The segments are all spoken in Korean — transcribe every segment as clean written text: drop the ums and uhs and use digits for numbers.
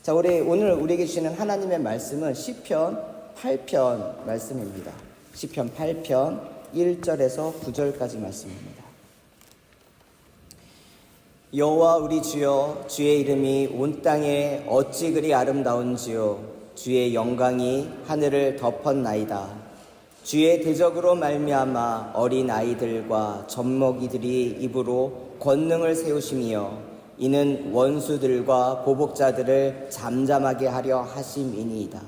자, 오늘 우리에게 주시는 하나님의 말씀은 시편 8편 말씀입니다. 시편 8편 1절에서 9절까지 말씀입니다. 여호와 우리 주여, 주의 이름이 온 땅에 어찌 그리 아름다운지요. 주의 영광이 하늘을 덮었나이다. 주의 대적으로 말미암아 어린 아이들과 젖먹이들이 입으로 권능을 세우심이여. 이는 원수들과 보복자들을 잠잠하게 하려 하심이니이다.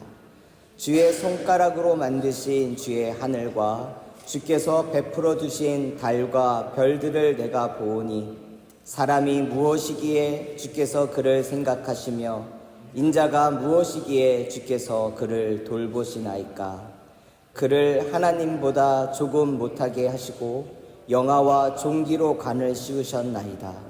주의 손가락으로 만드신 주의 하늘과 주께서 베풀어 두신 달과 별들을 내가 보오니 사람이 무엇이기에 주께서 그를 생각하시며 인자가 무엇이기에 주께서 그를 돌보시나이까. 그를 하나님보다 조금 못하게 하시고 영아와 종기로 간을 씌우셨나이다.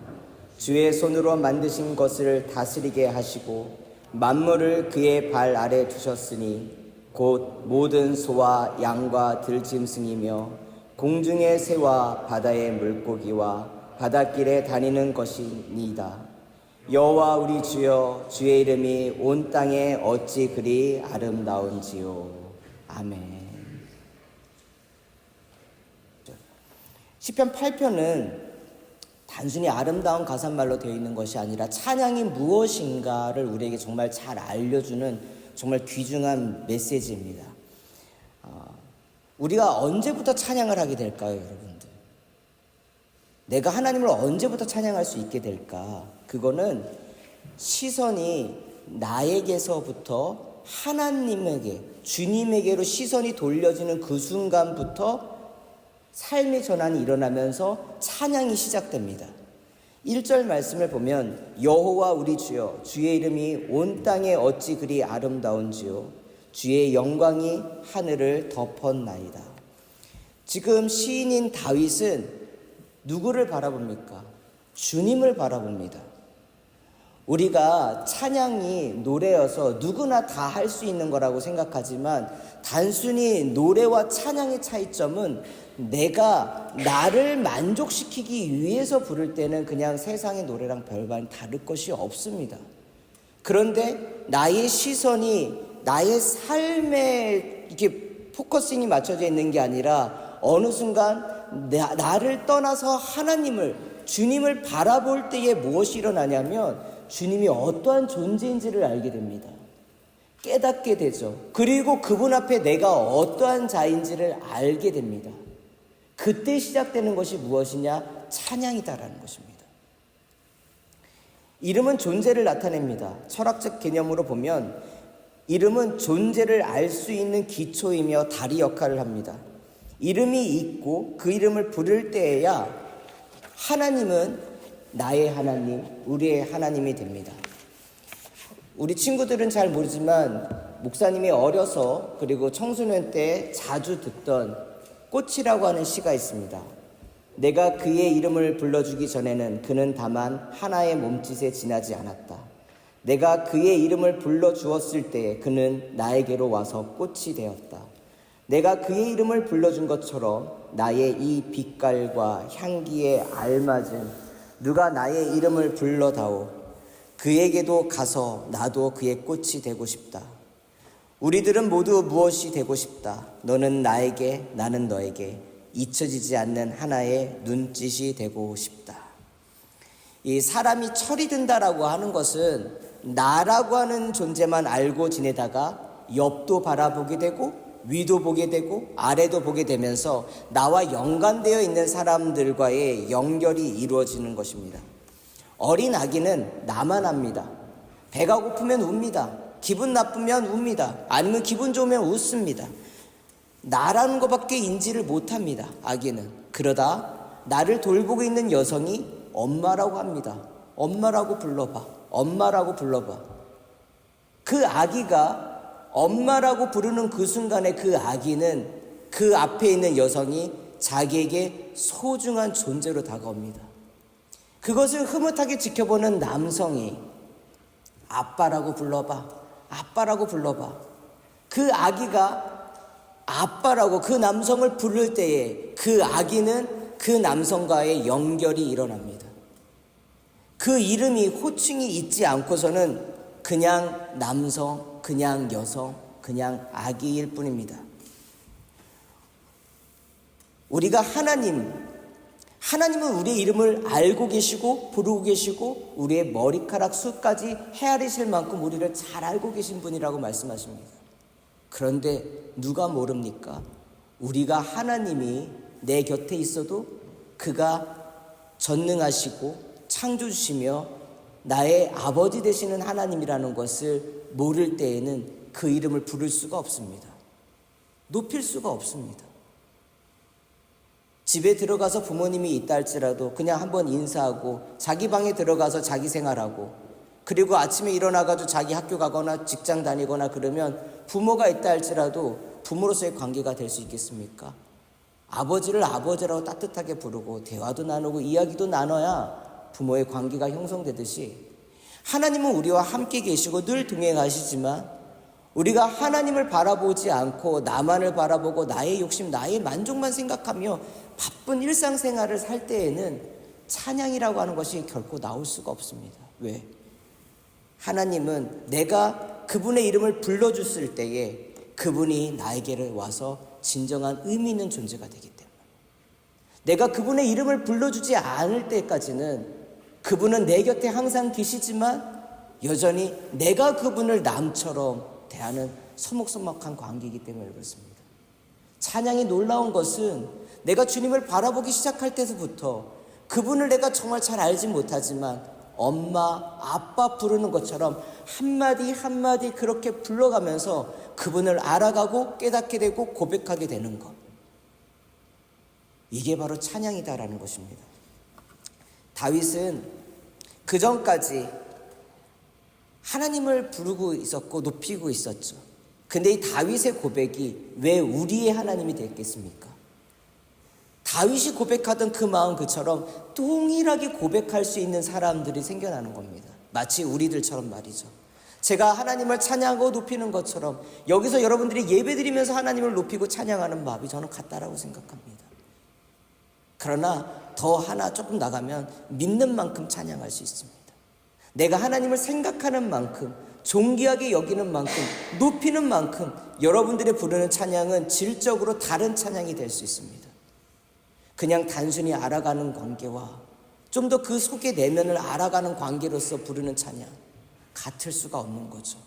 주의 손으로 만드신 것을 다스리게 하시고 만물을 그의 발 아래 두셨으니 곧 모든 소와 양과 들짐승이며 공중의 새와 바다의 물고기와 바닷길에 다니는 것이니이다. 여호와 우리 주여, 주의 이름이 온 땅에 어찌 그리 아름다운지요. 아멘. 시편 8편은 단순히 아름다운 가사말로 되어 있는 것이 아니라 찬양이 무엇인가를 우리에게 정말 잘 알려주는 정말 귀중한 메시지입니다. 우리가 언제부터 찬양을 하게 될까요, 여러분들? 내가 하나님을 언제부터 찬양할 수 있게 될까? 그거는 시선이 나에게서부터 하나님에게, 주님에게로 시선이 돌려지는 그 순간부터 삶의 전환이 일어나면서 찬양이 시작됩니다. 1절 말씀을 보면 여호와 우리 주여, 주의 이름이 온 땅에 어찌 그리 아름다운지요. 주의 영광이 하늘을 덮었나이다. 지금 시인인 다윗은 누구를 바라봅니까? 주님을 바라봅니다. 우리가 찬양이 노래여서 누구나 다 할 수 있는 거라고 생각하지만 단순히 노래와 찬양의 차이점은 내가 나를 만족시키기 위해서 부를 때는 그냥 세상의 노래랑 별반 다를 것이 없습니다. 그런데 나의 시선이 나의 삶에 이렇게 포커싱이 맞춰져 있는 게 아니라 어느 순간 나를 떠나서 하나님을, 주님을 바라볼 때에 무엇이 일어나냐면 주님이 어떠한 존재인지를 알게 됩니다. 깨닫게 되죠. 그리고 그분 앞에 내가 어떠한 자인지를 알게 됩니다. 그때 시작되는 것이 무엇이냐? 찬양이다라는 것입니다. 이름은 존재를 나타냅니다. 철학적 개념으로 보면 이름은 존재를 알 수 있는 기초이며 다리 역할을 합니다. 이름이 있고 그 이름을 부를 때에야 하나님은 나의 하나님, 우리의 하나님이 됩니다. 우리 친구들은 잘 모르지만 목사님이 어려서 그리고 청소년 때 자주 듣던 꽃이라고 하는 시가 있습니다. 내가 그의 이름을 불러주기 전에는 그는 다만 하나의 몸짓에 지나지 않았다. 내가 그의 이름을 불러주었을 때 그는 나에게로 와서 꽃이 되었다. 내가 그의 이름을 불러준 것처럼 나의 이 빛깔과 향기에 알맞은 누가 나의 이름을 불러다오. 그에게도 가서 나도 그의 꽃이 되고 싶다. 우리들은 모두 무엇이 되고 싶다. 너는 나에게, 나는 너에게 잊혀지지 않는 하나의 눈짓이 되고 싶다. 이 사람이 철이 든다라고 하는 것은 나라고 하는 존재만 알고 지내다가 옆도 바라보게 되고 위도 보게 되고 아래도 보게 되면서 나와 연관되어 있는 사람들과의 연결이 이루어지는 것입니다. 어린 아기는 나만 압니다. 배가 고프면 웁니다. 기분 나쁘면 웁니다. 아니면 기분 좋으면 웃습니다. 나라는 것밖에 인지를 못합니다. 아기는. 그러다 나를 돌보고 있는 여성이 엄마라고 합니다. 엄마라고 불러봐. 엄마라고 불러봐. 그 아기가 엄마라고 부르는 그 순간에 그 아기는 그 앞에 있는 여성이 자기에게 소중한 존재로 다가옵니다. 그것을 흐뭇하게 지켜보는 남성이 아빠라고 불러봐. 아빠라고 불러봐. 그 아기가 아빠라고 그 남성을 부를 때에 그 아기는 그 남성과의 연결이 일어납니다. 그 이름이 호칭이 있지 않고서는 그냥 남성, 그냥 여성, 그냥 아기일 뿐입니다. 우리가 하나님은 우리의 이름을 알고 계시고 부르고 계시고 우리의 머리카락 수까지 헤아리실 만큼 우리를 잘 알고 계신 분이라고 말씀하십니다. 그런데 누가 모릅니까? 우리가 하나님이 내 곁에 있어도 그가 전능하시고 창조주시며 나의 아버지 되시는 하나님이라는 것을 모를 때에는 그 이름을 부를 수가 없습니다. 높일 수가 없습니다. 집에 들어가서 부모님이 있다 할지라도 그냥 한번 인사하고 자기 방에 들어가서 자기 생활하고 그리고 아침에 일어나가지고 자기 학교 가거나 직장 다니거나 그러면 부모가 있다 할지라도 부모로서의 관계가 될 수 있겠습니까? 아버지를 아버지라고 따뜻하게 부르고 대화도 나누고 이야기도 나눠야 부모의 관계가 형성되듯이 하나님은 우리와 함께 계시고 늘 동행하시지만 우리가 하나님을 바라보지 않고 나만을 바라보고 나의 욕심, 나의 만족만 생각하며 바쁜 일상생활을 살 때에는 찬양이라고 하는 것이 결코 나올 수가 없습니다. 왜? 하나님은 내가 그분의 이름을 불러줬을 때에 그분이 나에게를 와서 진정한 의미 있는 존재가 되기 때문에 내가 그분의 이름을 불러주지 않을 때까지는 그분은 내 곁에 항상 계시지만 여전히 내가 그분을 남처럼 대하는 서먹서먹한 관계이기 때문에 그렇습니다. 찬양이 놀라운 것은 내가 주님을 바라보기 시작할 때부터 그분을 내가 정말 잘 알지 못하지만 엄마, 아빠 부르는 것처럼 한마디 한마디 그렇게 불러가면서 그분을 알아가고 깨닫게 되고 고백하게 되는 것. 이게 바로 찬양이다라는 것입니다. 다윗은 그전까지 하나님을 부르고 있었고 높이고 있었죠. 근데 이 다윗의 고백이 왜 우리의 하나님이 됐겠습니까? 다윗이 고백하던 그 마음 그처럼 동일하게 고백할 수 있는 사람들이 생겨나는 겁니다. 마치 우리들처럼 말이죠. 제가 하나님을 찬양하고 높이는 것처럼 여기서 여러분들이 예배드리면서 하나님을 높이고 찬양하는 마음이 저는 같다라고 생각합니다. 그러나 더 하나 조금 나가면 믿는 만큼 찬양할 수 있습니다. 내가 하나님을 생각하는 만큼, 존귀하게 여기는 만큼, 높이는 만큼 여러분들이 부르는 찬양은 질적으로 다른 찬양이 될 수 있습니다. 그냥 단순히 알아가는 관계와 좀 더 그 속의 내면을 알아가는 관계로서 부르는 찬양 같을 수가 없는 거죠.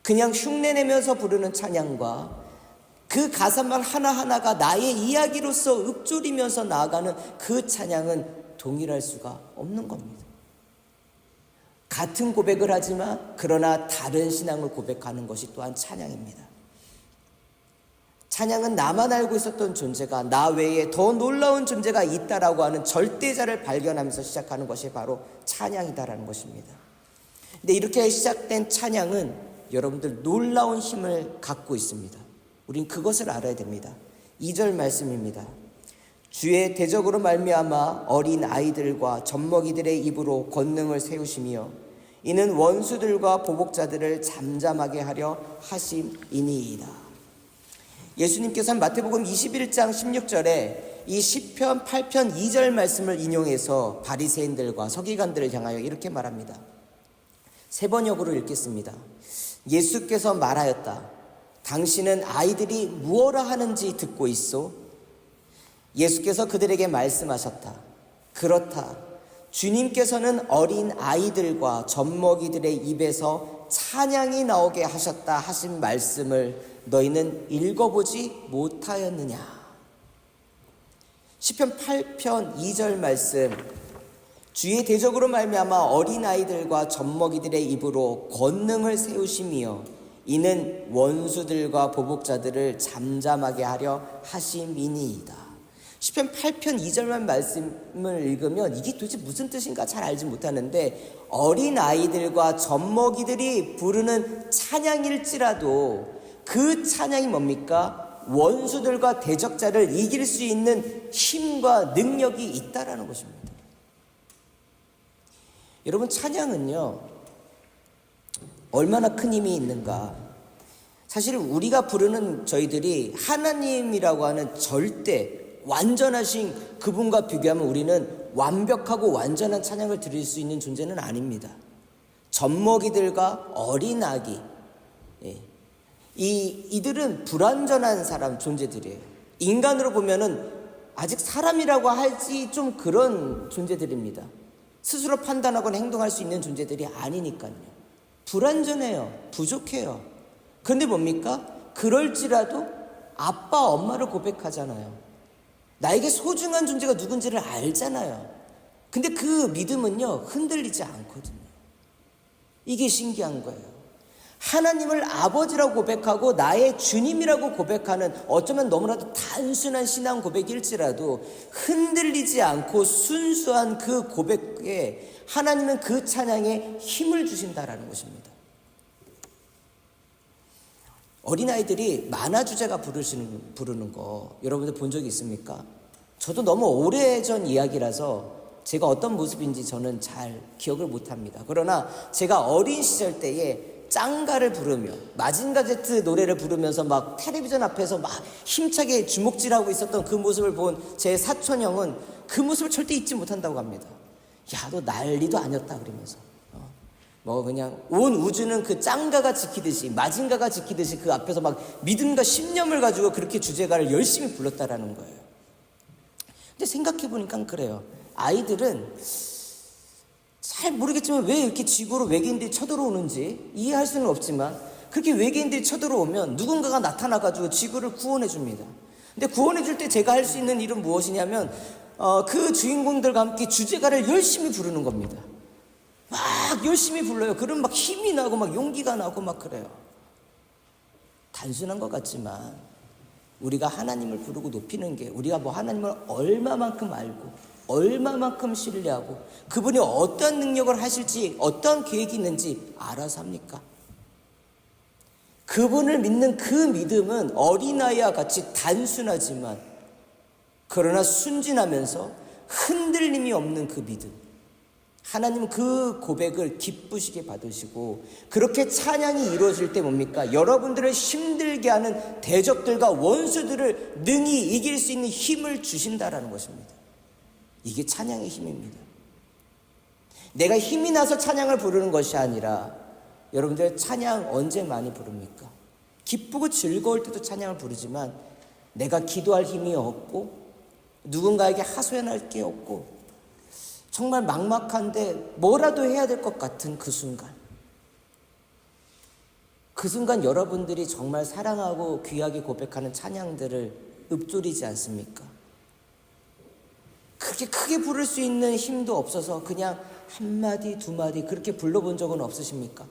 그냥 흉내내면서 부르는 찬양과 그 가사말 하나하나가 나의 이야기로서 읊조리면서 나아가는 그 찬양은 동일할 수가 없는 겁니다. 같은 고백을 하지만 그러나 다른 신앙을 고백하는 것이 또한 찬양입니다. 찬양은 나만 알고 있었던 존재가 나 외에 더 놀라운 존재가 있다라고 하는 절대자를 발견하면서 시작하는 것이 바로 찬양이다라는 것입니다. 근데 이렇게 시작된 찬양은 여러분들 놀라운 힘을 갖고 있습니다. 우린 그것을 알아야 됩니다. 2절 말씀입니다. 주의 대적으로 말미암아 어린 아이들과 젖먹이들의 입으로 권능을 세우시며 이는 원수들과 보복자들을 잠잠하게 하려 하심이니이다. 예수님께서는 마태복음 21장 16절에 이 시편 8편 2절 말씀을 인용해서 바리새인들과 서기관들을 향하여 이렇게 말합니다. 세 번역으로 읽겠습니다. 예수께서 말하였다. 당신은 아이들이 무엇라 하는지 듣고 있소? 예수께서 그들에게 말씀하셨다. 그렇다. 주님께서는 어린 아이들과 젖먹이들의 입에서 찬양이 나오게 하셨다 하신 말씀을 너희는 읽어보지 못하였느냐? 시편 8편 2절 말씀. 주의 대적으로 말미암아 어린 아이들과 젖먹이들의 입으로 권능을 세우시며 이는 원수들과 보복자들을 잠잠하게 하려 하심이니이다. 시편 8편 2절만 말씀을 읽으면 이게 도대체 무슨 뜻인가 잘 알지 못하는데 어린 아이들과 젖먹이들이 부르는 찬양일지라도 그 찬양이 뭡니까? 원수들과 대적자를 이길 수 있는 힘과 능력이 있다라는 것입니다. 여러분, 찬양은요 얼마나 큰 힘이 있는가. 사실 우리가 부르는 저희들이 하나님이라고 하는 절대 완전하신 그분과 비교하면 우리는 완벽하고 완전한 찬양을 드릴 수 있는 존재는 아닙니다. 젖먹이들과 어린 아기, 이들은 불완전한 사람 존재들이에요. 인간으로 보면은 아직 사람이라고 할지 좀 그런 존재들입니다. 스스로 판단하거나 행동할 수 있는 존재들이 아니니까요. 불완전해요. 부족해요. 그런데 뭡니까? 그럴지라도 아빠, 엄마를 고백하잖아요. 나에게 소중한 존재가 누군지를 알잖아요. 근데 그 믿음은요, 흔들리지 않거든요. 이게 신기한 거예요. 하나님을 아버지라고 고백하고 나의 주님이라고 고백하는 어쩌면 너무나도 단순한 신앙 고백일지라도 흔들리지 않고 순수한 그 고백에 하나님은 그 찬양에 힘을 주신다라는 것입니다. 어린아이들이 만화 주제가 부르는 거 여러분들 본 적이 있습니까? 저도 너무 오래전 이야기라서 제가 어떤 모습인지 저는 잘 기억을 못합니다. 그러나 제가 어린 시절 때에 짱가를 부르며 마징가 제트 노래를 부르면서 막 텔레비전 앞에서 막 힘차게 주먹질하고 있었던 그 모습을 본 제 사촌형은 그 모습을 절대 잊지 못한다고 합니다. 야, 너 난리도 아니었다 그러면서 뭐 그냥 온 우주는 그 짱가가 지키듯이 마징가가 지키듯이 그 앞에서 막 믿음과 신념을 가지고 그렇게 주제가를 열심히 불렀다라는 거예요. 근데 생각해보니까 그래요. 아이들은 잘 모르겠지만 왜 이렇게 지구로 외계인들이 쳐들어오는지 이해할 수는 없지만 그렇게 외계인들이 쳐들어오면 누군가가 나타나가지고 지구를 구원해 줍니다. 근데 구원해 줄 때 제가 할 수 있는 일은 무엇이냐면 그 주인공들과 함께 주제가를 열심히 부르는 겁니다. 막 열심히 불러요. 그럼 막 힘이 나고 막 용기가 나고 막 그래요. 단순한 것 같지만 우리가 하나님을 부르고 높이는 게 우리가 뭐 하나님을 얼마만큼 알고 얼마만큼 신뢰하고 그분이 어떤 능력을 하실지 어떤 계획이 있는지 알아서 합니까? 그분을 믿는 그 믿음은 어린아이와 같이 단순하지만 그러나 순진하면서 흔들림이 없는 그 믿음. 하나님 그 고백을 기쁘시게 받으시고 그렇게 찬양이 이루어질 때 뭡니까? 여러분들을 힘들게 하는 대적들과 원수들을 능히 이길 수 있는 힘을 주신다라는 것입니다. 이게 찬양의 힘입니다. 내가 힘이 나서 찬양을 부르는 것이 아니라 여러분들 찬양 언제 많이 부릅니까? 기쁘고 즐거울 때도 찬양을 부르지만 내가 기도할 힘이 없고 누군가에게 하소연할 게 없고 정말 막막한데 뭐라도 해야 될 것 같은 그 순간 여러분들이 정말 사랑하고 귀하게 고백하는 찬양들을 읊조리지 않습니까? 그렇게 크게 부를 수 있는 힘도 없어서 그냥 한마디 두마디 그렇게 불러본 적은 없으십니까?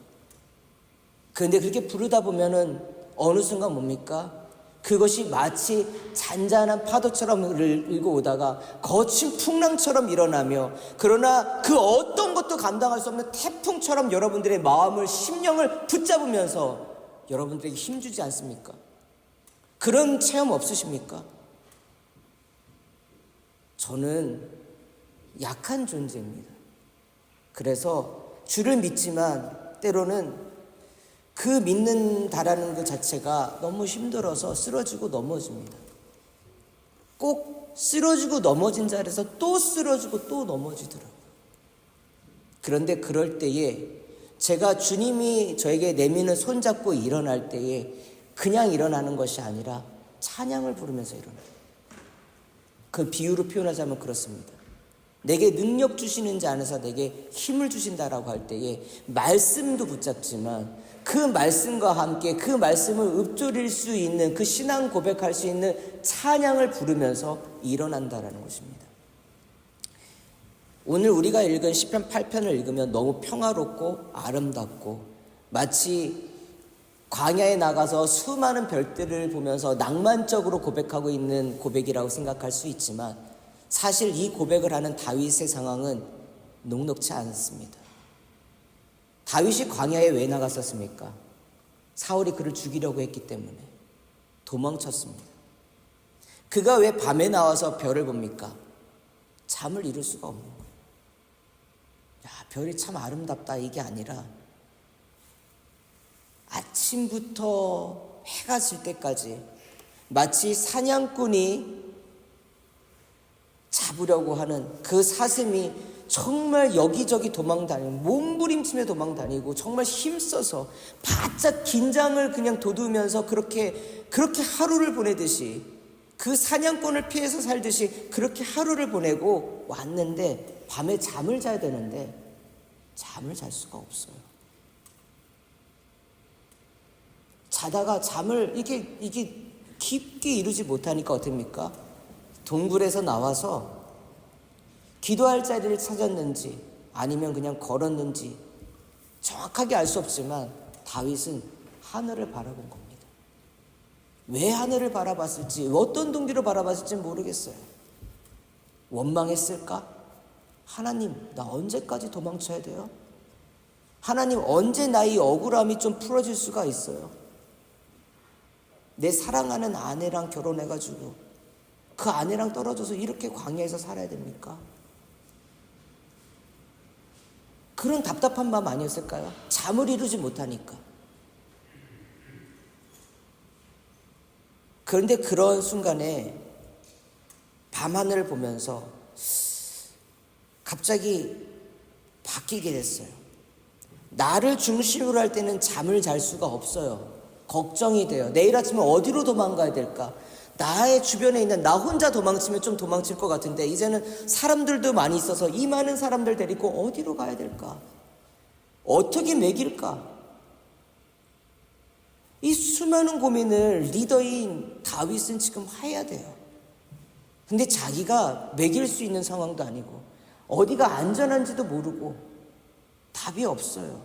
그런데 그렇게 부르다 보면은 어느 순간 뭡니까? 그것이 마치 잔잔한 파도처럼 일고 오다가 거친 풍랑처럼 일어나며 그러나 그 어떤 것도 감당할 수 없는 태풍처럼 여러분들의 마음을 심령을 붙잡으면서 여러분들에게 힘주지 않습니까? 그런 체험 없으십니까? 저는 약한 존재입니다. 그래서 주를 믿지만 때로는 그 믿는다라는 그 자체가 너무 힘들어서 쓰러지고 넘어집니다. 꼭 쓰러지고 넘어진 자리에서 또 쓰러지고 또 넘어지더라고요. 그런데 그럴 때에 제가 주님이 저에게 내미는 손잡고 일어날 때에 그냥 일어나는 것이 아니라 찬양을 부르면서 일어나요. 그 비유로 표현하자면 그렇습니다. 내게 능력 주시는 자 안에서 내게 힘을 주신다라고 할 때에 말씀도 붙잡지만 그 말씀과 함께 그 말씀을 읊조릴 수 있는 그 신앙 고백할 수 있는 찬양을 부르면서 일어난다라는 것입니다. 오늘 우리가 읽은 시편 8편을 읽으면 너무 평화롭고 아름답고 마치 광야에 나가서 수많은 별들을 보면서 낭만적으로 고백하고 있는 고백이라고 생각할 수 있지만 사실 이 고백을 하는 다윗의 상황은 녹록지 않습니다. 다윗이 광야에 왜 나갔었습니까? 사울이 그를 죽이려고 했기 때문에 도망쳤습니다. 그가 왜 밤에 나와서 별을 봅니까? 잠을 이룰 수가 없는 거예요. 야, 별이 참 아름답다 이게 아니라 아침부터 해가 질 때까지 마치 사냥꾼이 잡으려고 하는 그 사슴이 정말 여기저기 도망다니고 몸부림치며 도망다니고 정말 힘써서 바짝 긴장을 그냥 돋우면서 그렇게 하루를 보내듯이, 그 사냥꾼을 피해서 살듯이 그렇게 하루를 보내고 왔는데, 밤에 잠을 자야 되는데 잠을 잘 수가 없어요. 자다가 잠을 이게 깊게 이루지 못하니까 어떡합니까? 동굴에서 나와서 기도할 자리를 찾았는지 아니면 그냥 걸었는지 정확하게 알 수 없지만 다윗은 하늘을 바라본 겁니다. 왜 하늘을 바라봤을지, 어떤 동기로 바라봤을지 모르겠어요. 원망했을까? 하나님, 나 언제까지 도망쳐야 돼요? 하나님, 언제 나의 억울함이 좀 풀어질 수가 있어요? 내 사랑하는 아내랑 결혼해가지고 그 아내랑 떨어져서 이렇게 광야에서 살아야 됩니까? 그런 답답한 마음 아니었을까요? 잠을 이루지 못하니까. 그런데 그런 순간에 밤하늘을 보면서 갑자기 바뀌게 됐어요. 나를 중심으로 할 때는 잠을 잘 수가 없어요. 걱정이 돼요. 내일 아침에 어디로 도망가야 될까? 나의 주변에 있는 나 혼자 도망치면 좀 도망칠 것 같은데 이제는 사람들도 많이 있어서 이 많은 사람들 데리고 어디로 가야 될까? 어떻게 먹일까? 이 수많은 고민을 리더인 다윗은 지금 해야 돼요. 근데 자기가 먹일 수 있는 상황도 아니고 어디가 안전한지도 모르고 답이 없어요.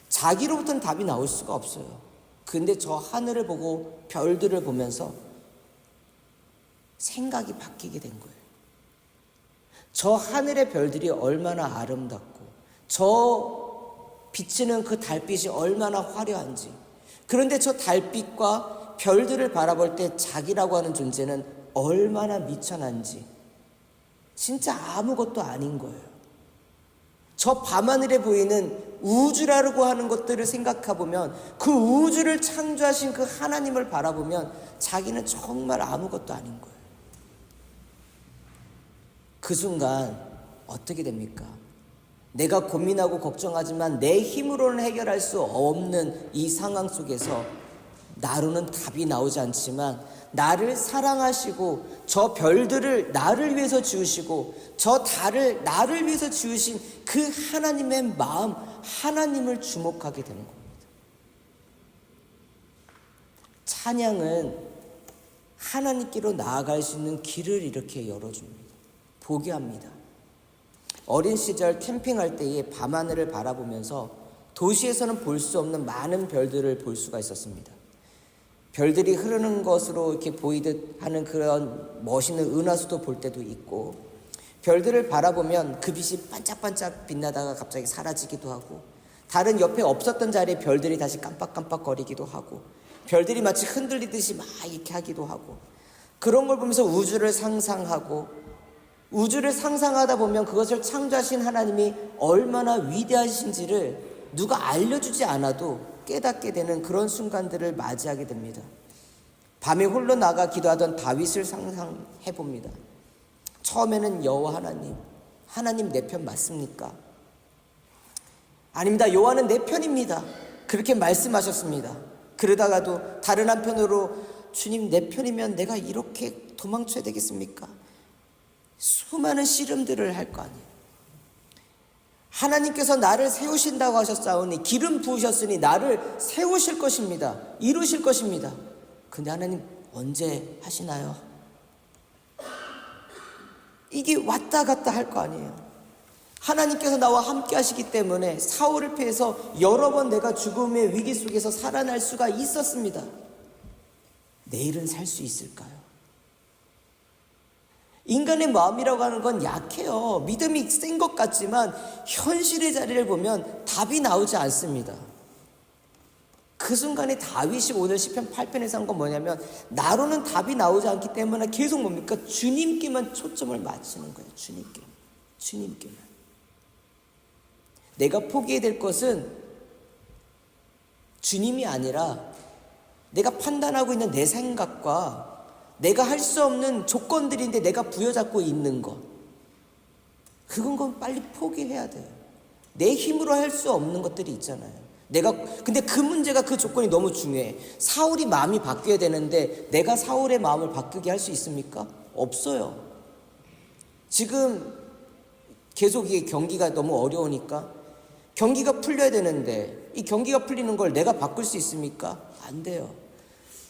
자기로부터는 답이 나올 수가 없어요. 근데 저 하늘을 보고 별들을 보면서 생각이 바뀌게 된 거예요. 저 하늘의 별들이 얼마나 아름답고 저 비치는 그 달빛이 얼마나 화려한지, 그런데 저 달빛과 별들을 바라볼 때 자기라고 하는 존재는 얼마나 미천한지 진짜 아무것도 아닌 거예요. 저 밤하늘에 보이는 우주라고 하는 것들을 생각해보면, 그 우주를 창조하신 그 하나님을 바라보면 자기는 정말 아무것도 아닌 거예요. 그 순간 어떻게 됩니까? 내가 고민하고 걱정하지만 내 힘으로는 해결할 수 없는 이 상황 속에서 나로는 답이 나오지 않지만 나를 사랑하시고 저 별들을 나를 위해서 지으시고 저 달을 나를 위해서 지으신 그 하나님의 마음, 하나님을 주목하게 되는 겁니다. 찬양은 하나님께로 나아갈 수 있는 길을 이렇게 열어줍니다. 보게 합니다. 어린 시절 캠핑할 때에 밤하늘을 바라보면서 도시에서는 볼 수 없는 많은 별들을 볼 수가 있었습니다. 별들이 흐르는 것으로 이렇게 보이듯 하는 그런 멋있는 은하수도 볼 때도 있고, 별들을 바라보면 그 빛이 반짝반짝 빛나다가 갑자기 사라지기도 하고, 다른 옆에 없었던 자리에 별들이 다시 깜빡깜빡거리기도 하고, 별들이 마치 흔들리듯이 막 이렇게 하기도 하고, 그런 걸 보면서 우주를 상상하고, 우주를 상상하다 보면 그것을 창조하신 하나님이 얼마나 위대하신지를 누가 알려주지 않아도 깨닫게 되는 그런 순간들을 맞이하게 됩니다. 밤에 홀로 나가 기도하던 다윗을 상상해 봅니다. 처음에는 여호와 하나님 내 편 맞습니까? 아닙니다. 여호와는 내 편입니다. 그렇게 말씀하셨습니다. 그러다가도 다른 한편으로 주님 내 편이면 내가 이렇게 도망쳐야 되겠습니까? 수많은 씨름들을 할 거 아니에요. 하나님께서 나를 세우신다고 하셨사오니, 기름 부으셨으니 나를 세우실 것입니다. 이루실 것입니다. 근데 하나님 언제 하시나요? 이게 왔다 갔다 할 거 아니에요. 하나님께서 나와 함께 하시기 때문에 사울을 피해서 여러 번 내가 죽음의 위기 속에서 살아날 수가 있었습니다. 내일은 살 수 있을까요? 인간의 마음이라고 하는 건 약해요. 믿음이 센 것 같지만 현실의 자리를 보면 답이 나오지 않습니다. 그 순간에 다윗이 오늘 시편 8편에서 한 건 뭐냐면, 나로는 답이 나오지 않기 때문에 계속 뭡니까? 주님께만 초점을 맞추는 거예요. 주님께만. 내가 포기해야 될 것은 주님이 아니라 내가 판단하고 있는 내 생각과 내가 할 수 없는 조건들인데 내가 부여잡고 있는 것, 그건 빨리 포기해야 돼요. 내 힘으로 할 수 없는 것들이 있잖아요. 근데 그 문제가, 그 조건이 너무 중요해. 사울이 마음이 바뀌어야 되는데 내가 사울의 마음을 바꾸게 할 수 있습니까? 없어요. 지금 계속 이 경기가 너무 어려우니까 경기가 풀려야 되는데 이 경기가 풀리는 걸 내가 바꿀 수 있습니까? 안 돼요.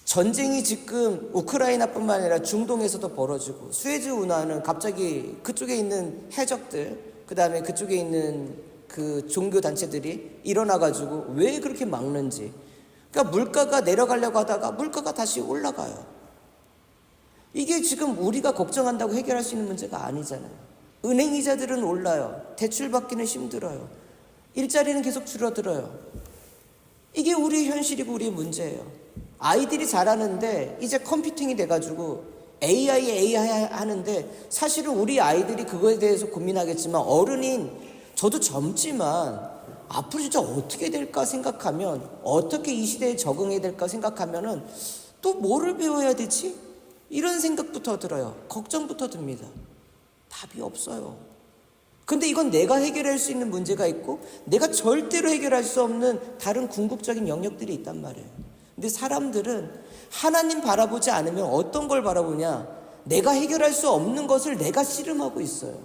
전쟁이 지금 우크라이나뿐만 아니라 중동에서도 벌어지고, 수에즈 운하는 갑자기 그쪽에 있는 해적들, 그 다음에 그쪽에 있는 그 종교 단체들이 일어나가지고 왜 그렇게 막는지. 그러니까 물가가 내려가려고 하다가 물가가 다시 올라가요. 이게 지금 우리가 걱정한다고 해결할 수 있는 문제가 아니잖아요. 은행 이자들은 올라요. 대출 받기는 힘들어요. 일자리는 계속 줄어들어요. 이게 우리의 현실이고 우리의 문제예요. 아이들이 자라는데 이제 컴퓨팅이 돼가지고 AI 하는데, 사실은 우리 아이들이 그거에 대해서 고민하겠지만 어른인 저도 젊지만 앞으로 진짜 어떻게 될까 생각하면, 어떻게 이 시대에 적응해야 될까 생각하면은 또 뭐를 배워야 되지? 이런 생각부터 들어요. 걱정부터 듭니다. 답이 없어요. 근데 이건 내가 해결할 수 있는 문제가 있고 내가 절대로 해결할 수 없는 다른 궁극적인 영역들이 있단 말이에요. 근데 사람들은 하나님 바라보지 않으면 어떤 걸 바라보냐? 내가 해결할 수 없는 것을 내가 씨름하고 있어요.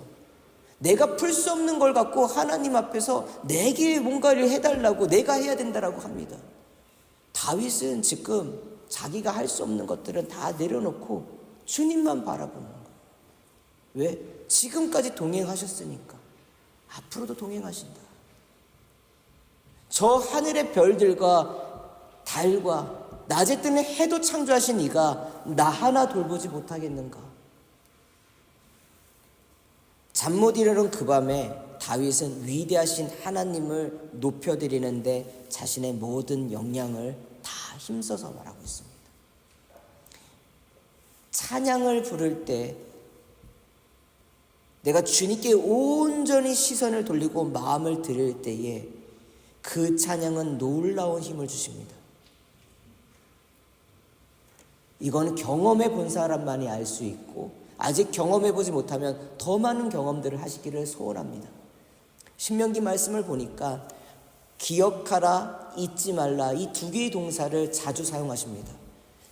내가 풀 수 없는 걸 갖고 하나님 앞에서 내게 뭔가를 해달라고, 내가 해야 된다라고 합니다. 다윗은 지금 자기가 할 수 없는 것들은 다 내려놓고 주님만 바라보는 거예요. 왜? 지금까지 동행하셨으니까 앞으로도 동행하신다. 저 하늘의 별들과 달과 낮에 뜨는 해도 창조하신 이가 나 하나 돌보지 못하겠는가? 잠 못 이루는 그 밤에 다윗은 위대하신 하나님을 높여드리는데 자신의 모든 역량을 다 힘써서 말하고 있습니다. 찬양을 부를 때 내가 주님께 온전히 시선을 돌리고 마음을 드릴 때에 그 찬양은 놀라운 힘을 주십니다. 이건 경험해 본 사람만이 알 수 있고, 아직 경험해 보지 못하면 더 많은 경험들을 하시기를 소원합니다. 신명기 말씀을 보니까 기억하라, 잊지 말라, 이 두 개의 동사를 자주 사용하십니다.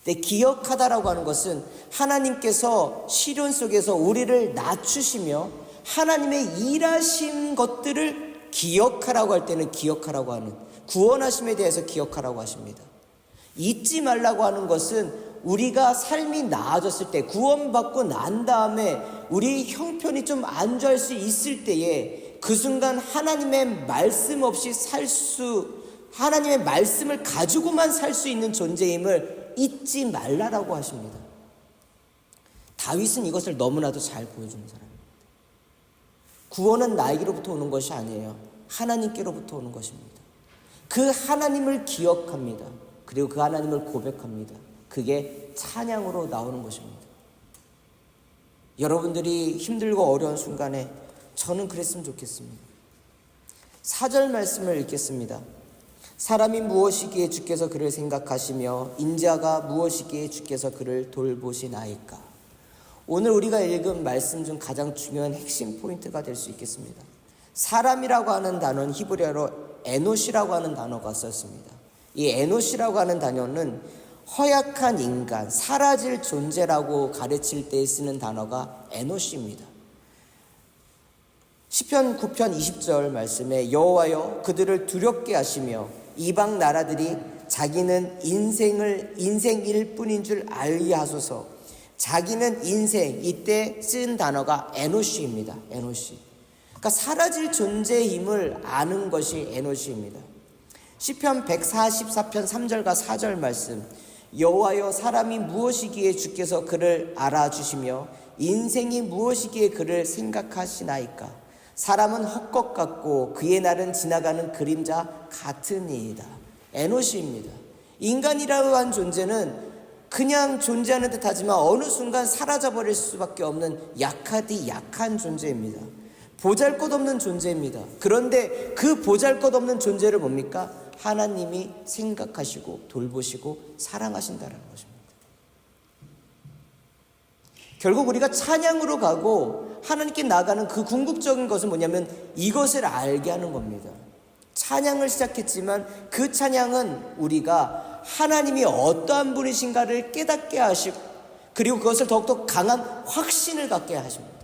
근데 기억하다라고 하는 것은 하나님께서 시련 속에서 우리를 낮추시며 하나님의 일하신 것들을 기억하라고 할 때는 기억하라고 하는, 구원하심에 대해서 기억하라고 하십니다. 잊지 말라고 하는 것은 우리가 삶이 나아졌을 때, 구원받고 난 다음에 우리 형편이 좀 안주할 수 있을 때에 그 순간 하나님의 말씀 없이 하나님의 말씀을 가지고만 살 수 있는 존재임을 잊지 말라라고 하십니다. 다윗은 이것을 너무나도 잘 보여주는 사람입니다. 구원은 나에게로부터 오는 것이 아니에요. 하나님께로부터 오는 것입니다. 그 하나님을 기억합니다. 그리고 그 하나님을 고백합니다. 그게 찬양으로 나오는 것입니다. 여러분들이 힘들고 어려운 순간에 저는 그랬으면 좋겠습니다. 4절 말씀을 읽겠습니다. 사람이 무엇이기에 주께서 그를 생각하시며 인자가 무엇이기에 주께서 그를 돌보시나이까. 오늘 우리가 읽은 말씀 중 가장 중요한 핵심 포인트가 될 수 있겠습니다. 사람이라고 하는 단어는 히브리어로 에노시라고 하는 단어가 썼습니다. 이 에노시라고 하는 단어는 허약한 인간, 사라질 존재라고 가르칠 때 쓰는 단어가 에노시입니다. 시편 9편 20절 말씀에 여호와여 그들을 두렵게 하시며 이방 나라들이 자기는 인생일 뿐인 줄 알게 하소서. 자기는 인생, 이때 쓴 단어가 에노시입니다. 에노시. 그러니까 사라질 존재의 힘을 아는 것이 에노시입니다. 시편 144편 3절과 4절 말씀, 여호와여 사람이 무엇이기에 주께서 그를 알아주시며 인생이 무엇이기에 그를 생각하시나이까. 사람은 헛것 같고 그의 날은 지나가는 그림자 같으니이다. 에노시입니다. 인간이라고 한 존재는 그냥 존재하는 듯 하지만 어느 순간 사라져버릴 수밖에 없는 약한 존재입니다. 보잘것없는 존재입니다. 그런데 그 보잘것없는 존재를 뭡니까? 하나님이 생각하시고 돌보시고 사랑하신다는 것입니다. 결국 우리가 찬양으로 가고 하나님께 나아가는 그 궁극적인 것은 뭐냐면 이것을 알게 하는 겁니다. 찬양을 시작했지만 그 찬양은 우리가 하나님이 어떠한 분이신가를 깨닫게 하시고 그리고 그것을 더욱더 강한 확신을 갖게 하십니다.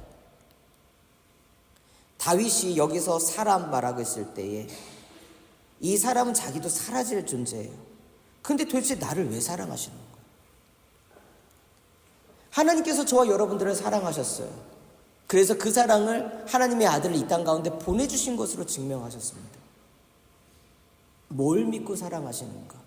다윗이 여기서 사람 말하고 있을 때에 이 사람은 자기도 사라질 존재예요. 근데 도대체 나를 왜 사랑하시는 거예요? 하나님께서 저와 여러분들을 사랑하셨어요. 그래서 그 사랑을 하나님의 아들을 이 땅 가운데 보내주신 것으로 증명하셨습니다. 뭘 믿고 사랑하시는가?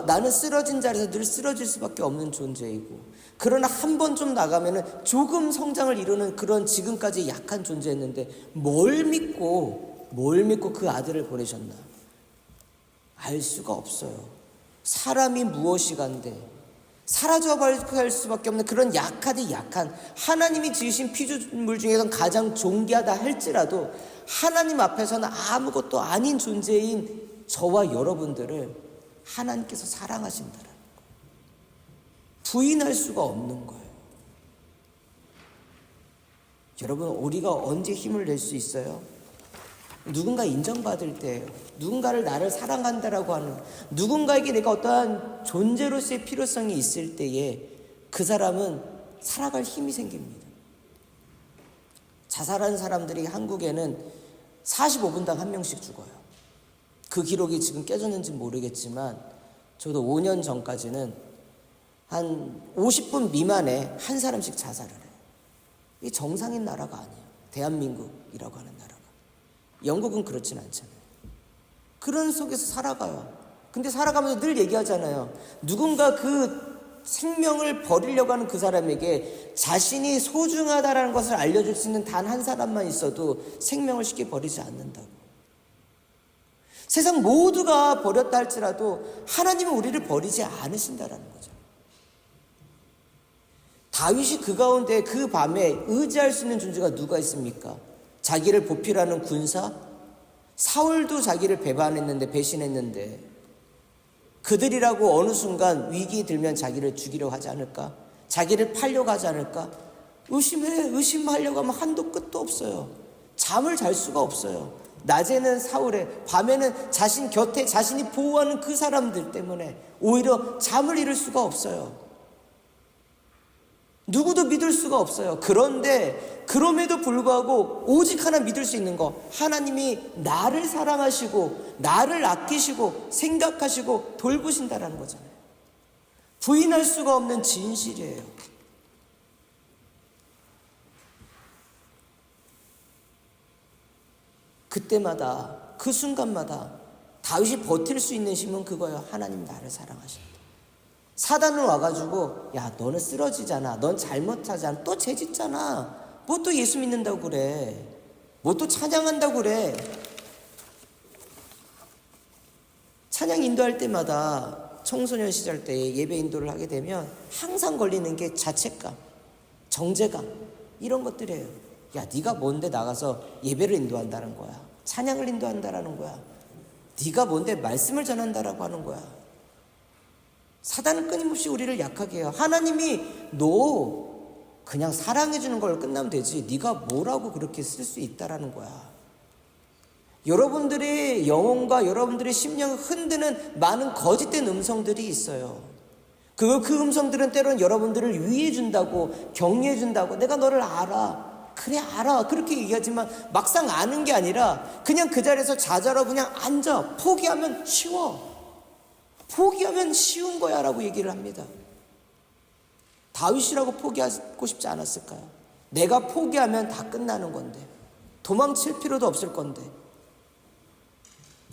나는 쓰러진 자리에서 늘 쓰러질 수밖에 없는 존재이고, 그러나 한 번 좀 나가면은 조금 성장을 이루는 그런 지금까지 약한 존재였는데 뭘 믿고 그 아들을 보내셨나? 알 수가 없어요. 사람이 무엇이간데 사라져버릴 수밖에 없는 그런 약한 하나님이 지으신 피조물 중에서 가장 존귀하다 할지라도 하나님 앞에서는 아무것도 아닌 존재인 저와 여러분들을 하나님께서 사랑하신다는 거예요. 부인할 수가 없는 거예요. 여러분, 우리가 언제 힘을 낼 수 있어요? 누군가 인정받을 때예요. 누군가를 나를 사랑한다라고 하는, 누군가에게 내가 어떠한 존재로서의 필요성이 있을 때에 그 사람은 살아갈 힘이 생깁니다. 자살하는 사람들이 한국에는 45분당 한 명씩 죽어요. 그 기록이 지금 깨졌는지 모르겠지만 저도 5년 전까지는 한 50분 미만에 한 사람씩 자살을 해요. 이게 정상인 나라가 아니에요. 대한민국이라고 하는 나라가. 영국은 그렇진 않잖아요. 그런 속에서 살아가요. 근데 살아가면서 늘 얘기하잖아요. 누군가 그 생명을 버리려고 하는 그 사람에게 자신이 소중하다라는 것을 알려줄 수 있는 단 한 사람만 있어도 생명을 쉽게 버리지 않는다고. 세상 모두가 버렸다 할지라도 하나님은 우리를 버리지 않으신다라는 거죠. 다윗이 그 가운데 그 밤에 의지할 수 있는 존재가 누가 있습니까? 자기를 보필하는 군사? 사울도 자기를 배신했는데 그들이라고 어느 순간 위기 들면 자기를 죽이려고 하지 않을까? 자기를 팔려고 하지 않을까? 의심하려고 하면 한도 끝도 없어요. 잠을 잘 수가 없어요. 낮에는 사울에, 밤에는 자신 곁에 자신이 보호하는 그 사람들 때문에 오히려 잠을 이룰 수가 없어요. 누구도 믿을 수가 없어요. 그런데 그럼에도 불구하고 오직 하나 믿을 수 있는 거, 하나님이 나를 사랑하시고 나를 아끼시고 생각하시고 돌보신다라는 거잖아요. 부인할 수가 없는 진실이에요. 그때마다 그 순간마다 다윗이 버틸 수 있는 힘은 그거예요. 하나님 나를 사랑하신다. 사단은 와가지고 야 너는 쓰러지잖아, 넌 잘못하잖아, 또 죄짓잖아, 뭐 또 예수 믿는다고 그래, 뭐 또 찬양한다고 그래. 찬양 인도할 때마다 청소년 시절 때 예배 인도를 하게 되면 항상 걸리는 게 자책감, 정죄감, 이런 것들이에요. 야 네가 뭔데 나가서 예배를 인도한다는 거야, 찬양을 인도한다라는 거야, 네가 뭔데 말씀을 전한다라고 하는 거야. 사단은 끊임없이 우리를 약하게 해요. 하나님이 너 그냥 사랑해주는 걸 끝나면 되지, 네가 뭐라고 그렇게 쓸 수 있다라는 거야. 여러분들의 영혼과 여러분들의 심령을 흔드는 많은 거짓된 음성들이 있어요. 그 음성들은 때로는 여러분들을 위해준다고, 격려해준다고, 내가 너를 알아, 그래 알아, 그렇게 얘기하지만 막상 아는 게 아니라 그냥 그 자리에서 좌절하고 그냥 앉아. 포기하면 쉬워, 포기하면 쉬운 거야 라고 얘기를 합니다. 다윗이라고 포기하고 싶지 않았을까요? 내가 포기하면 다 끝나는 건데, 도망칠 필요도 없을 건데.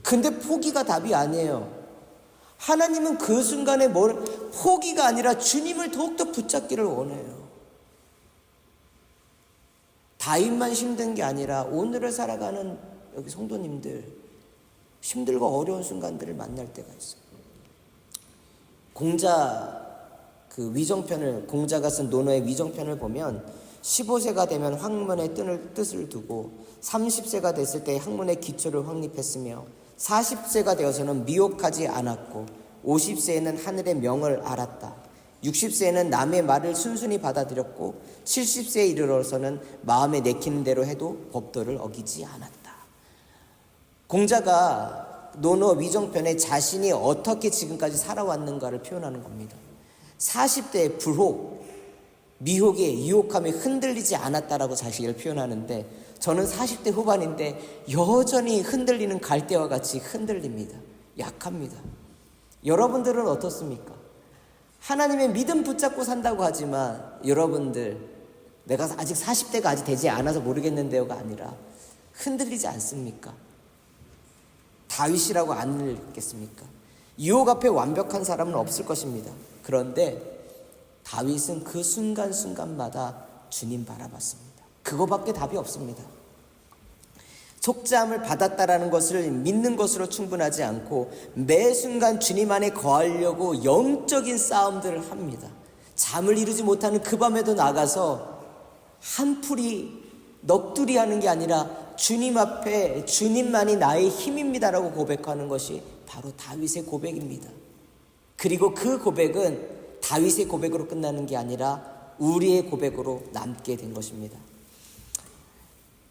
근데 포기가 답이 아니에요. 하나님은 그 순간에 포기가 아니라 주님을 더욱더 붙잡기를 원해요. 다윗만 힘든 게 아니라 오늘을 살아가는 여기 성도님들, 힘들고 어려운 순간들을 만날 때가 있어요. 공자가 쓴 논어의 위정편을 보면 15세가 되면 학문의 뜻을 두고 30세가 됐을 때 학문의 기초를 확립했으며 40세가 되어서는 미혹하지 않았고 50세에는 하늘의 명을 알았다. 60세에는 남의 말을 순순히 받아들였고 70세에 이르러서는 마음에 내키는 대로 해도 법도를 어기지 않았다. 공자가 논어 위정편에 자신이 어떻게 지금까지 살아왔는가를 표현하는 겁니다. 40대의 불혹, 미혹에 유혹함에 흔들리지 않았다라고 자신을 표현하는데, 저는 40대 후반인데 여전히 흔들리는 갈대와 같이 흔들립니다. 약합니다. 여러분들은 어떻습니까? 하나님의 믿음 붙잡고 산다고 하지만 여러분들, 내가 아직 40대가 아직 되지 않아서 모르겠는데요가 아니라 흔들리지 않습니까? 다윗이라고 안 읽겠습니까? 유혹 앞에 완벽한 사람은 없을 것입니다. 그런데 다윗은 그 순간순간마다 주님 바라봤습니다. 그거밖에 답이 없습니다. 속죄함을 받았다라는 것을 믿는 것으로 충분하지 않고 매 순간 주님 안에 거하려고 영적인 싸움들을 합니다. 잠을 이루지 못하는 그 밤에도 나가서 한풀이 넋두리 하는 게 아니라 주님 앞에 주님만이 나의 힘입니다라고 고백하는 것이 바로 다윗의 고백입니다. 그리고 그 고백은 다윗의 고백으로 끝나는 게 아니라 우리의 고백으로 남게 된 것입니다.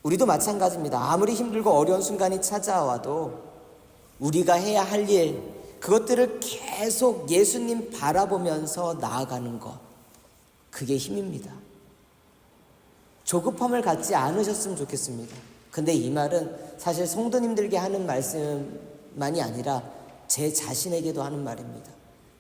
우리도 마찬가지입니다. 아무리 힘들고 어려운 순간이 찾아와도 우리가 해야 할 일, 그것들을 계속 예수님 바라보면서 나아가는 것, 그게 힘입니다. 조급함을 갖지 않으셨으면 좋겠습니다. 근데 이 말은 사실 성도님들에게 하는 말씀만이 아니라 제 자신에게도 하는 말입니다.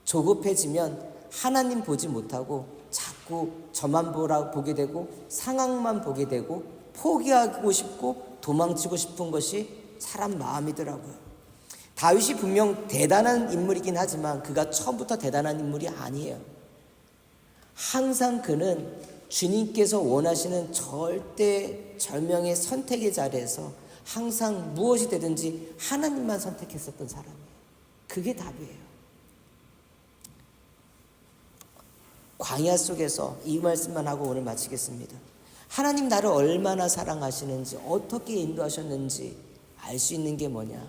조급해지면 하나님 보지 못하고 자꾸 저만 보게 되고 상황만 보게 되고 포기하고 싶고 도망치고 싶은 것이 사람 마음이더라고요. 다윗이 분명 대단한 인물이긴 하지만 그가 처음부터 대단한 인물이 아니에요. 항상 그는 주님께서 원하시는 절대 절명의 선택의 자리에서 항상 무엇이 되든지 하나님만 선택했었던 사람이에요. 그게 답이에요. 광야 속에서 이 말씀만 하고 오늘 마치겠습니다. 하나님 나를 얼마나 사랑하시는지, 어떻게 인도하셨는지 알 수 있는 게 뭐냐?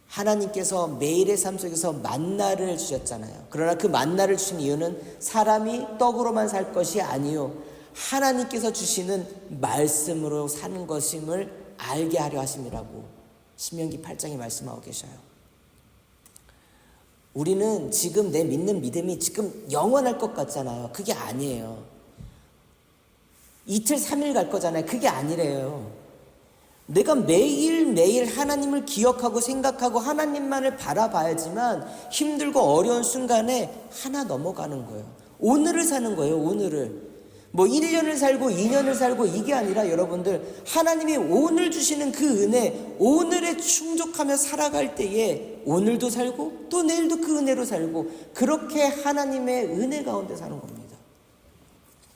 하나님께서 매일의 삶 속에서 만나를 주셨잖아요. 그러나 그 만나를 주신 이유는 사람이 떡으로만 살 것이 아니요, 하나님께서 주시는 말씀으로 사는 것임을 알게 하려 하심이라고 신명기 8장에 말씀하고 계셔요. 우리는 지금 내 믿는 믿음이 지금 영원할 것 같잖아요. 그게 아니에요. 이틀 3일 갈 거잖아요. 그게 아니래요. 내가 매일매일 하나님을 기억하고 생각하고 하나님만을 바라봐야지만 힘들고 어려운 순간에 하나 넘어가는 거예요. 오늘을 사는 거예요. 오늘을. 뭐 1년을 살고 2년을 살고 이게 아니라 여러분들, 하나님이 오늘 주시는 그 은혜, 오늘에 충족하며 살아갈 때에 오늘도 살고 또 내일도 그 은혜로 살고, 그렇게 하나님의 은혜 가운데 사는 겁니다.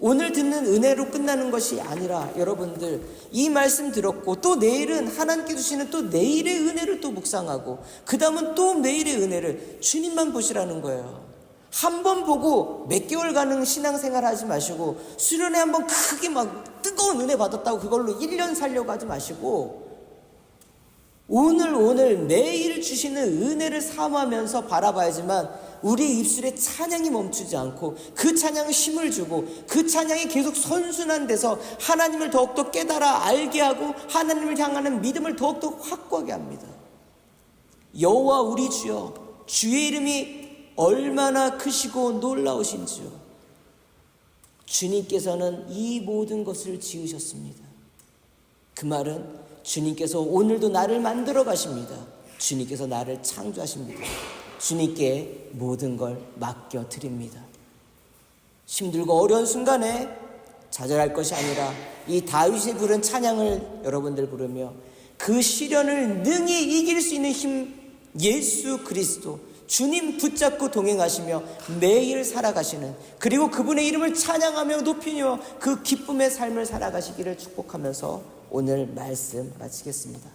오늘 듣는 은혜로 끝나는 것이 아니라 여러분들, 이 말씀 들었고 또 내일은 하나님께 주시는 또 내일의 은혜를 또 묵상하고 그 다음은 또 매일의 은혜를 주님만 보시라는 거예요. 한 번 보고 몇 개월간은 신앙생활 하지 마시고, 수련회 한 번 크게 막 뜨거운 은혜 받았다고 그걸로 1년 살려고 하지 마시고, 오늘 매일 주시는 은혜를 사모하면서 바라봐야지만 우리 입술에 찬양이 멈추지 않고 그 찬양에 힘을 주고 그 찬양이 계속 선순환 돼서 하나님을 더욱더 깨달아 알게 하고 하나님을 향하는 믿음을 더욱더 확고하게 합니다. 여호와 우리 주여, 주의 이름이 얼마나 크시고 놀라우신지요. 주님께서는 이 모든 것을 지으셨습니다. 그 말은 주님께서 오늘도 나를 만들어 가십니다. 주님께서 나를 창조하십니다. 주님께 모든 걸 맡겨드립니다. 힘들고 어려운 순간에 좌절할 것이 아니라 이 다윗이 부른 찬양을 여러분들 부르며 그 시련을 능히 이길 수 있는 힘, 예수 그리스도 주님 붙잡고 동행하시며 매일 살아가시는, 그리고 그분의 이름을 찬양하며 높이며 그 기쁨의 삶을 살아가시기를 축복하면서 오늘 말씀 마치겠습니다.